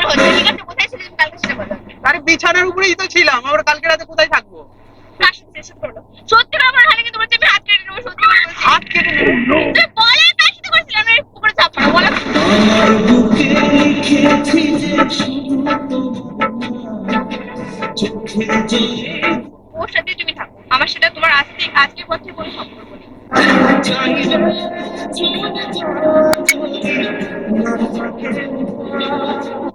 মনে হচ্ছে, ঠিক আছে কোথায় ছিলে তুমি কালকে সেটা বলো। আরে বিছানার উপরেই তো ছিলাম, আবার কালকে রাতে কোথায় থাকবো? সত্যি করে আমার হালে কিন্তু তোমার চেপে হাত কেটে নেবো, সত্যি করে বলছি। হাত কেটে নেবো? তুই বলে কার সাথে করেছিলাম আমি পুকুরে চাপ মারা বলো। আমার বুকে লিখেছি যে শুধু চোখে জলে ওর সাথে তুমি থাকো, আমার সেটা তোমার আজকের পর থেকে কোনো সম্পর্ক নেই। চাইলে চলে যাওয়া না থাকে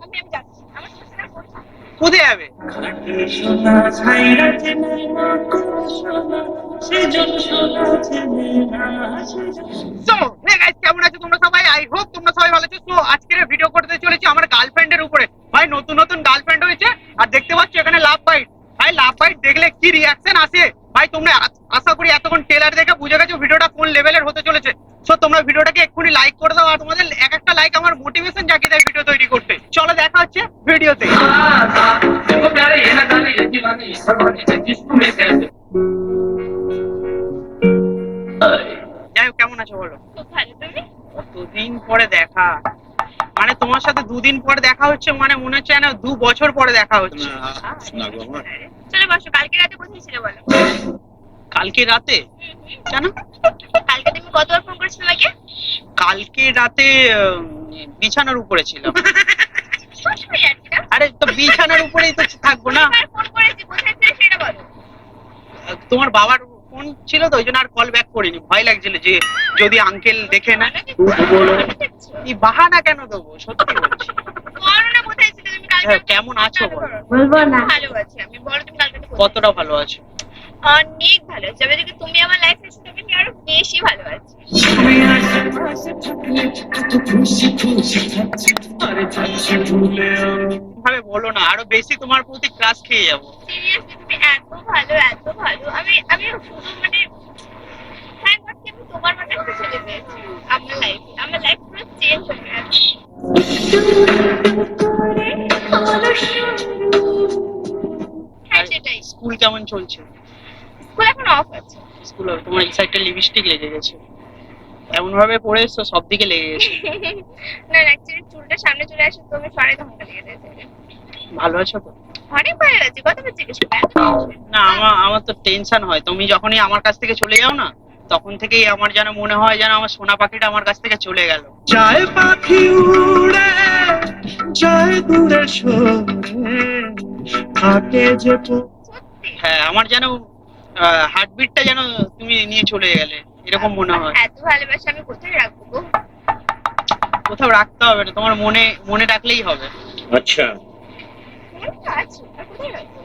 আমি যাচ্ছি, আমার সাথে সেটা করছি। কোথায় যাবে? খাটে সোনা ছাইরা চেনে না কোনো সোনা সেজন সোনা চেনে না সেজন সো হে গাইস, কেমন আছো তোমরা সবাই? আই হোপ তোমরা সবাই ভালো আছো। সো আজকের ভিডিও করতে চলেছি আমার গার্লফ্রেন্ডের উপরে। ভাই নতুন নতুন গার্লফ্রেন্ড হয়েছে, আর দেখতে পাচ্ছ এখানে লাভ বাইট। ভাই লাভ বাইট দেখলে কি রিয়াকশন আসে ভাই, তোমরা আশা করি এতক্ষণ ট্রেলার দেখে বুঝে গেছো ভিডিওটা কোন লেভেলের হতে চলেছে। সো তোমরা ভিডিওটাকে এক্ষুনি লাইক করে দাও, আর তোমাদের এক একটা লাইক আমার মোটিভেশন জাগিয়ে দেয় ভিডিও তৈরি করতে। চলো দেখা হচ্ছে ভিডিওতে। देखो प्यारे ये ना जाने ये दीवानी सब वाली जिसको मैं कहते যাই হোক, কেমন আছো বলো? খুব ভালো, তুমি? কতদিন পরে দেখা, মানে তোমার সাথে দুদিন পরে দেখা হচ্ছে, মানে মনে হচ্ছে না 2 বছর পরে দেখা হচ্ছে। চলো বসো, কালকে রাতে কোথায় ছিলে বলো। কালকে রাতে কেন? কালকে তুমি কতবার ফোন করেছিলে আমাকে? কালকে রাতে বিছানার উপরে ছিলাম। সবসময় আর কি না? আরে তো বিছানার উপরেই তো থাকবো না। ফোন করেছি, কোথায় ছিলে সেটা বলো। তোমার বাবার ফোন ছিল তো, ওই জন্য আর কল ব্যাক করিনি, ভয় লাগছিল যে যদি আঙ্কেল দেখে না। এই বাহানা কেন দেবো, সত্যি বলছি। বলো না কোথায় ছিলে তুমি কালকে। হ্যাঁ, কেমন আছো বলো? বলবো না। ভালো আছি আমি, বলো তুমি কালকে কোথায়। কতটা ভালো আছো? অনেক ভালো আছি, আমি দেখি তুমি আমার লাইফে এসে তুমি আরো বেশি ভালো আছি। তুমি আশেপাশে থাকলে কত খুশি খুশি থাকছি আরে যাচ্ছি ভুলে আমি ভাবে বলো না, আরো বেশি তোমার প্রতি ক্রাশ খেয়ে যাবো। সিরিয়াসলি তুমি এত ভালো এত ভালো, আমি শুধু মানে থ্যাংক গড কি আমি তোমার মতো একটা ছেলে পেয়েছি আমার লাইফ পুরো চেঞ্জ হয়ে গেছে। হ্যাঁ সেটাই। স্কুল কেমন চলছে? স্কুল এখন অফ আছে। স্কুল তোমার এই সাইডটা লিপস্টিক লেগে গেছে, এমন ভাবে পড়ে এসছো সব দিকে লেগে গেছে। না অ্যাকচুয়ালি চুলটা সামনে চলে আসে তো আমি সরাই তখন লেগে গেছে। ভালো আছো তো? অনেক ভালো আছে, কত বলছি কিছু না, আমার তো টেনশন হয়, তুমি যখনই আমার কাছ থেকে চলে যাও না, তখন থেকেই আমার যেন মনে হয় যেন আমার সোনা পাখিটা আমার কাছ থেকে চলে গেল। যায় পাখি উড়ে যায় দূরে সরে থাকে যে সত্যি হ্যাঁ, আমার যেন হার্টবিটটা যেন তুমি নিয়ে চলে গেলে এরকম মনে হয়। এত ভালোবাসা আমি কোথায় রাখবো গো? কোথাও রাখতে হবে না, তোমার মনে মনে রাখলেই হবে। আচ্ছা মনে তো আছে, আর কোথায় রাখবো?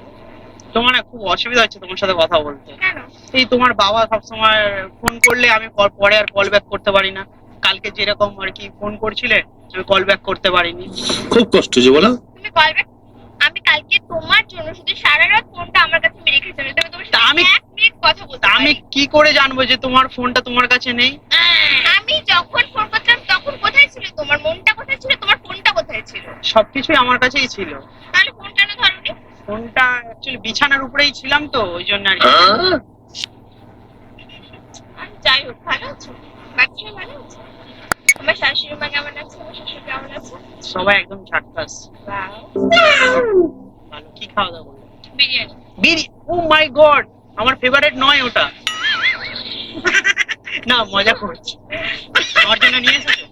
তোমার না খুব অসুবিধা হচ্ছে তোমার সাথে কথা বলতে। কেন? এই তোমার বাবা সবসময় ফোন করলে আমি পরে আর কল ব্যাক করতে পারি না। কালকে যেরকম আর কি ফোন করছিলে আমি কল ব্যাক করতে পারিনি। খুব কষ্ট যে বলো তুমি কল ব্যাক, আমি কালকে তোমার জন্য শুধু সারা রাত ফোনটা আমার কাছে মেরে রেখেছি, আমি তোমার তা সাথে আমি- 1 মিনিট কথা বলতে তা আমি পারি। কি করে জানবো যে তোমার ফোনটা তোমার কাছে নেই? আমি যখন ফোন করতাম তখন কোথায় ছিল তোমার মনটা, কোথায় ছিল তোমার ফোনটা, কোথায় ছিল? সবকিছুই আমার কাছেই ছিল। তাহলে ফোন কেন ধরোনি? ফোনটা অ্যাকচুয়ালি বিছানার উপরেই ছিলাম তো, ওই জন্য আর কি। যাই হোক, ভালো আছো? বাচ্চা ভালো আছে? আমার শাশুড়ি মা কেমন আছে? আমার শ্বশুর কেমন আছে? সবাই একদম ঝাটকাস। Wow. ভালো। কি খাওয়া দাওয়া করলে? বিরিয়ানি। ও মাই গড, আমার ফেভারিট নয় ওটা। না, মজা করছি। আমার জন্য নিয়ে এসেছো?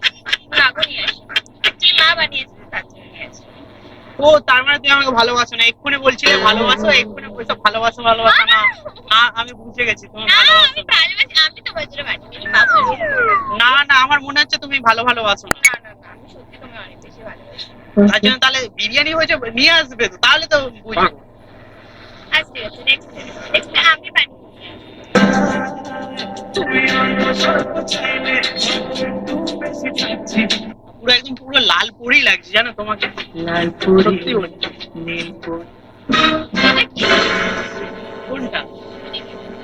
না গো, নিয়ে আসি। Actually মা বানিয়েছে, তার জন্য নিয়ে আসি। ও তার মানে তুমি আমাকে ভালোবাসো না? এক্ষুনি বলছিলে ভালোবাসো, এক্ষুনি বলছো ভালোবাসো না। আমি বুঝে গেছি তুমি না, ভালোবাসো আমি না। ভালোবাসি, আমি তোমার জন্য বানিয়েছি, মা বানিয়েছে। না, আমার মনে হচ্ছে তুমি ভালোবাসো না। না, আমি সত্যি তোমায় অনেক বেশি ভালোবাসি। তার জন্য তাহলে বিরিয়ানি হয়েছে, নিয়ে আসবে তো, তাহলে তো বুঝবো। আজ ঠিক আছে, নেক্সট আমি বানিয়ে পুরো একদম পুরো লাল পরি লাগছে জানো তোমাকে। লাল সত্যি বলছি। নীল এটা কি? কোনটা?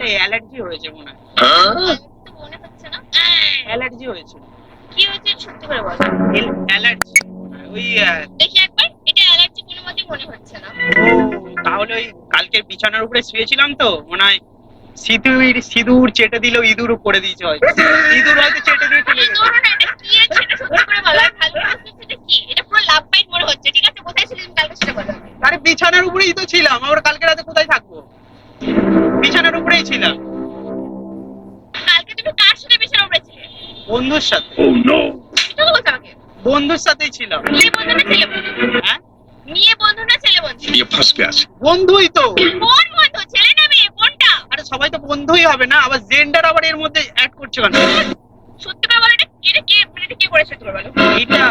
এই অ্যালার্জি হয়েছে মনে হয়। তো মনে হচ্ছে না। অ্যালার্জি হয়েছে। কি হচ্ছে সত্যি করে বলো। অ্যালার্জি ওই দেখি একবার, এটা অ্যালার্জি কোনো মতেই মনে হচ্ছে না। ও তাহলে ওই কালকে বিছানার উপরে শুয়েছিলাম তো, মনে হয় সিঁদুর চেটে দিলেও ইঁদুর করে দিয়েছে হয়তো। ইঁদুর হয়তো চেটে দিয়ে চলে এই গেছে। ধরো না, এটা কি আছে এটা সত্যি করে বলো। আর ভালো লাগছে, এটা কি? এটা পুরো লাভ বাইট মনে হচ্ছে, ঠিক আছে? কোথায় বিছানার উপরেই তো ছিলাম, আবার কালকে রাতে কোথায় থাকবো? বিছানার উপরেই ছিলাম। কালকে তুমি কার সাথে বিছানা উপরে ছিলে? বন্ধুর সাথে। তো বলছো আমাকে। বন্ধুর সাথেই ছিলাম। মেয়ে বন্ধু না ছেলে বন্ধু? হ্যাঁ, মেয়ে বন্ধু না ছেলে বন্ধু? ये फंस गया से। বন্ধুই তো। কোন বন্ধু, ছেলে না মেয়ে, কোনটা? আরে সবাই তো বন্ধুই হবে না, আবার জেন্ডার আবার এর মধ্যে অ্যাড করছে কেন? সত্যি করে বলো, এটা কে, মানে এটা কে করেছে সত্যি করে বলো? এটা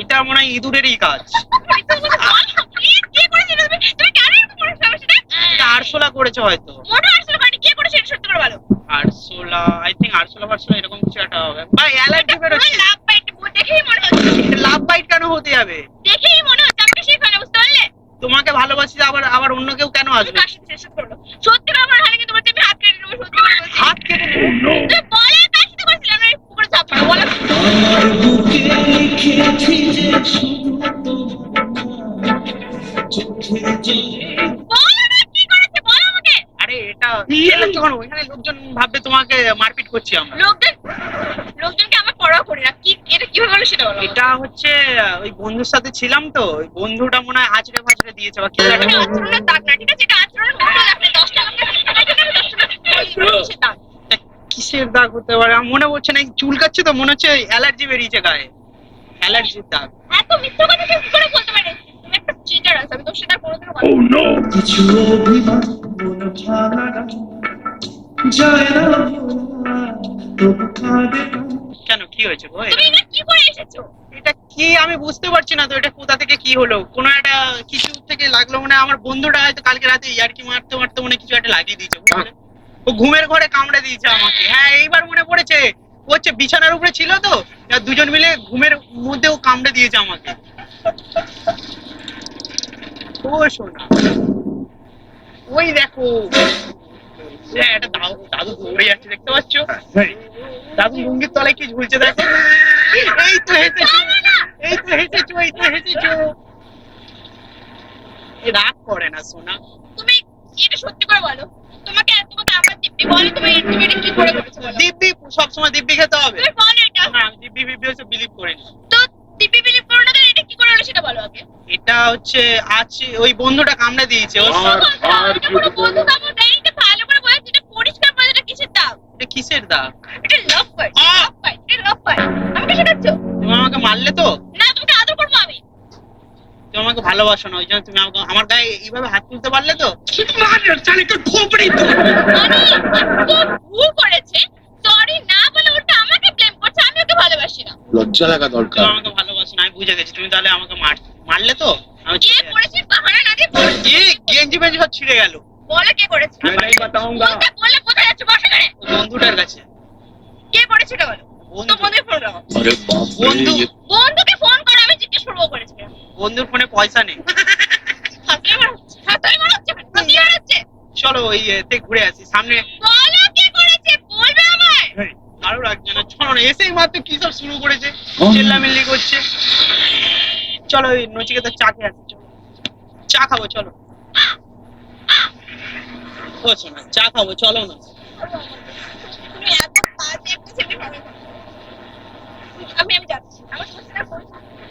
এটা মনে হয় ইঁদুরেরই কাজ। মিথ্যা কথা বলো, প্লিজ, কে করেছে এটা? তুমি কেন এরকম করেছো আমার সাথে? এটা আরশোলা করেছে হয়তো। মনে হয় আসলে বাড়ি কে করেছে এটা সত্যি করে বলো? আরশোলা, আই থিঙ্ক আরশোলা ফারশোলা এরকম কিছু একটা হবে। ভাই অ্যালার্জি পুরো বেরোচ্ছে। লাভ বাইট দেখেই মনে হচ্ছে। লাভ বাইট কেন হতে যাবে? দেখেই মনে হচ্ছে আমি সেখানে, বুঝতে পারলে? তোমাকে ভালোবাসি, আবার আবার অন্য কেউ কেন তুমি আসবে? কার সাথে শেষ করলো? সত্যি করে আমার হাতে তোমার আমি হাত কেটে নেবো, সত্যি করে বলছি। হাত কেটে নেবো। তুমি বলে কার সাথে করেছিলে? আমরা এই পুকুরে চাপ মারো, বলো। আমার বুকে লিখেছি যে শুধু তোমার চোখে জলে বলো না, কি করেছে বলো আমাকে। আরে এটা যখন ওইখানে লোকজন ভাববে তোমাকে মারপিট করছি আমরা। লোকজনকে আমার পরোয়া করি না। কি এটা কিভাবে হলো সেটা বলো। এটা হচ্ছে ওই বন্ধুর সাথে ছিলাম তো, ওই বন্ধুটা মনে হয় আছড়ে ফাছড়ে দিয়েছে বা কিছু একটা। এটা আচরণের দাগ না, ঠিক আছে? এটা আচরণের মতো আপনি 10 টাকা কিসের দাগ? এটা কিসের দাগ হতে পারে আমার মনে পড়ছে না, এই চুলকাচ্ছে তো মনে হচ্ছে অ্যালার্জি বেরিয়েছে গায়ে, অ্যালার্জির দাগ। এত মিথ্যা কথা তুমি কি করে বলতে পারে? তুমি একটা চিটার আছো, আমি তোর সাথে আর কোনোদিনও কথা বলবো না। কিছু অভিমান মন ভাঙা যায় না ভোলা তবু কাঁদে না। কেন, কি হয়েছে গো? তুমি এটা কি করে এসেছো? এটা কি আমি বুঝতে পারছি না তো, এটা কোথা থেকে কি হলো? কোনো একটা কিছু থেকে লাগলো, মানে আমার বন্ধুটা হয়তো কালকে রাতে ইয়ার্কি মারতে মারতে মনে কিছু একটা লাগিয়ে দিয়েছে, বুঝলে? ও ঘুমের ঘরে কামড়ে দিয়েছে আমাকে। হ্যাঁ, এইবার মনে পড়েছে। ও হচ্ছে বিছানার উপরে ছিল তো, এবার দুজন মিলে ঘুমের মধ্যে ও কামড়ে দিয়েছে আমাকে। ও শোনা, ওই দেখো, হ্যাঁ, একটা দাদু দৌড়ে যাচ্ছে, দেখতে পাচ্ছ? দাদু লুঙ্গির তলায় কি ঝুলছে দেখো। এই তো হেসেছো, এই তো হেসেছো, এই তো হেসেছো। এ রাগ করে না সোনা। তুমি এটা সত্যি করে বলো। তোমাকে আমার দিব্যি বলো, তুমি এটা কি করে করেছো বলো। দিব্যি, সবসময় দিব্যি খেতে হবে? তুমি বলো এটা। না, আমি দিব্যি ফিব্বি হচ্ছে বিলিভ করি না। তো দিব্যি বিলিভ করো না, তো এটা কি করে হলো সেটা বলো আগে। এটা হচ্ছে আছে ওই বন্ধুটা কামড়ে দিয়েছে। ও এটা পুরো বন্ধু কামড় দেয়নি, এটা ভালো করে বলো, এটা পরিষ্কার করে, এটা কিসের দাগ? এটা কিসের দাগ? এটা লাভ বাই, লাভ বাই, এটা লাভ বাই। আমাকে শেখাচ্ছ? তুমি আমাকে মারলে তো? না, তোমাকে আদর করবো আমি। তুমি আমাকে ভালোবাসো না, ওই জন্য তুমি আমাকে আমার গায়ে এইভাবে হাত তুলতে পারলে তো? মানে তো ভুল করেছে, সরি না বলে উল্টো আমাকে ব্লেম করছে, আমি ওকে ভালোবাসি না। লজ্জা লাগা তুমি দরকার। আমাকে ভালোবাসো না, আমি বুঝে গেছি। তুমি তাহলে আমাকে মারলে তো? আমি কে করেছে বাহানা না দিয়ে বলো। গেঞ্জি বেঞ্জি সব ছিঁড়ে গেল। বলে কে করেছে? বলতে বললে কোথায় যাচ্ছ? বাসা করে। ওই বন্ধুটার কাছে। কে করেছে এটা বলো। বন্ধু। তো বন্ধুকে ফোন করো। আরে বাপ রে, বন্ধু। বন্ধুকে ফোন করো, আমি জিজ্ঞেস করবো ও করেছে কিনা। বন্ধুর ফোনে পয়সা নেই। হাততালি মারাচ্ছে, হাততালি মারাচ্ছে, হাততালি মারাচ্ছে। চলো ওই তে ঘুরে আসি সামনে। বলো কে করেছে, বলবে আমায়। কারো রাখছে না, চলো না, এসেই মাত্র কি সব শুরু করেছে, চেল্লামিল্লি করছে। চলো ওই নচিকেতার চা খেয়ে আসি, চলো চা খাবো, চলো। ও শোনা, চা খাবো, চলো না। তুমি এত বাজে একটা ছেলে ভাবে। আমি যাচ্ছি, আমার সাথে ফোন।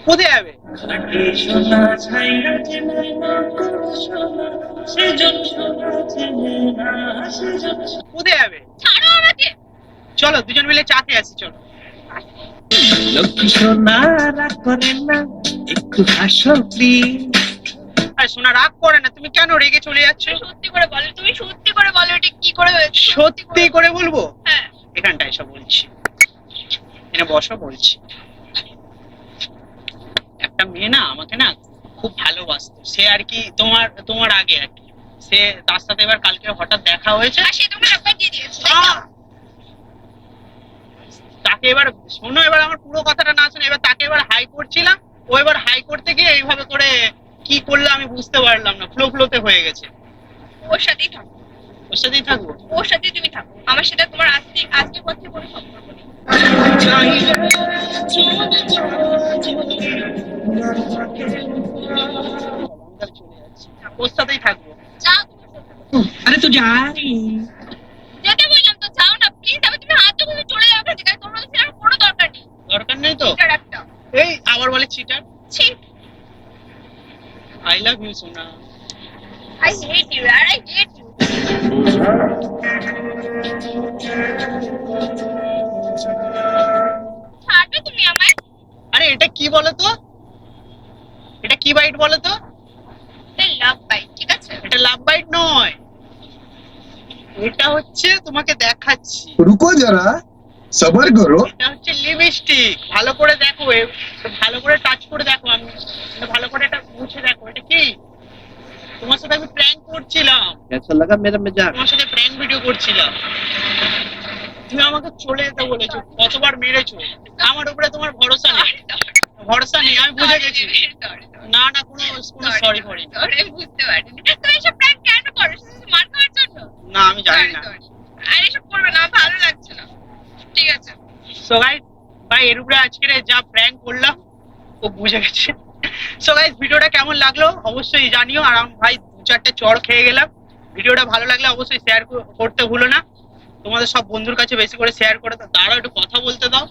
কোথায় যাবে? খাটে সোনা ছাইরা চেনে না কোনো সোনা সেজন সোনা চেনে না সেজন। কোথায় যাবে? ছাড়ো আমাকে। চলো দুজন মিলে চা খেয়ে আসি, চলো। লক্ষ্মী সোনা রাগ করেন না একটু হাসো প্লিজ। আরে সোনা, রাগ করে না, তুমি কেন রেগে চলে যাচ্ছ? তুমি সত্যি করে বলো, তুমি সত্যি করে বলো এটা কি করে হয়েছে। সত্যি করে বলবো? হ্যাঁ। এখানটা এসে বলছি, এখানে বসো বলছি। একটা মেয়ে না আমাকে না খুব ভালোবাসতো, সে আর কি তোমার আগে আর কি। সে তার সাথে এবার কালকে হঠাৎ দেখা হয়েছে। আর সে তোমাকে নাম্বার দিয়ে দিয়েছে। তাকে এবার শোনো, এবার আমার পুরো কথাটা না শুনে এবার তাকে এবার হাই করছিলাম। ও এবার হাই করতে গিয়ে এইভাবে করে কি করলে আমি বুঝতে পারলাম না, ফ্লোতে হয়ে গেছে। ওর সাথেই থাকো, ওর সাথেই থাকবো। ওর সাথেই তুমি থাকো, আমার সাথে তোমার আজকের পর থেকে কোনো সম্পর্ক নেই। চলে যাচ্ছি, ওর সাথেই থাকবো। যাও তুমি ওর সাথে থাকো। আরে তো যাই যেতে বললাম তো, যাও না প্লিজ। আমি তুমি হাত ধরে চলে যাও এখান থেকে, তোমার সাথে আমার কোনো দরকার নেই। দরকার নেই তো? এটার একটা এই আবার বলে চিটার। ছি। আই লাভ ইউ সোনা। I hate you, yaar. I hate you. ছাড়বে তুমি আমায়? আরে এটা কি বলো তো, এটা কি বাইট বলো তো? এটা লাভ বাইট, ঠিক আছে? এটা লাভ বাইট নয়, এটা হচ্ছে তোমাকে দেখাচ্ছি, रुको जरा सबर करो এটা হচ্ছে লিপস্টিক। ভালো করে দেখো, ভালো করে টাচ করে দেখো, আমি এটা ভালো করে এটা মুছে দেখো। এটা কি? তোমার সাথে আমি প্র্যাঙ্ক করছিলাম, कैसा लगा मेरा मजाक? তোমার সাথে প্র্যাঙ্ক ভিডিও করছিলাম, তুমি আমাকে চলে যেতে বলেছো, কতবার মেরেছো, আমার উপরে তোমার ভরসা নেই। ভরসা নেই, আমি বুঝে গেছি। না না, কোনো সরি ফরি সরি, বুঝতে পারিনি। তুমি এসব প্র্যাঙ্ক কেন করো? শুধু মার খাওয়ার জন্য? না, আমি জানি না। আর এসব করবে না, আমার ভালো লাগছে না। ঠিক আছে। সো গাইস, ভাই এর উপরে আজকে যা প্র্যাঙ্ক করলাম ও বুঝে গেছে। সো গাইস, ভিডিওটা কেমন লাগলো অবশ্যই জানিও। আর আমি ভাই 2-4টে চড় খেয়ে গেলাম। ভিডিওটা ভালো লাগলে অবশ্যই শেয়ার করতে ভুলো না, তোমাদের সব বন্ধুর কাছে বেশি করে শেয়ার করে দাও। দাঁড়াও, একটু কথা বলতে দাও।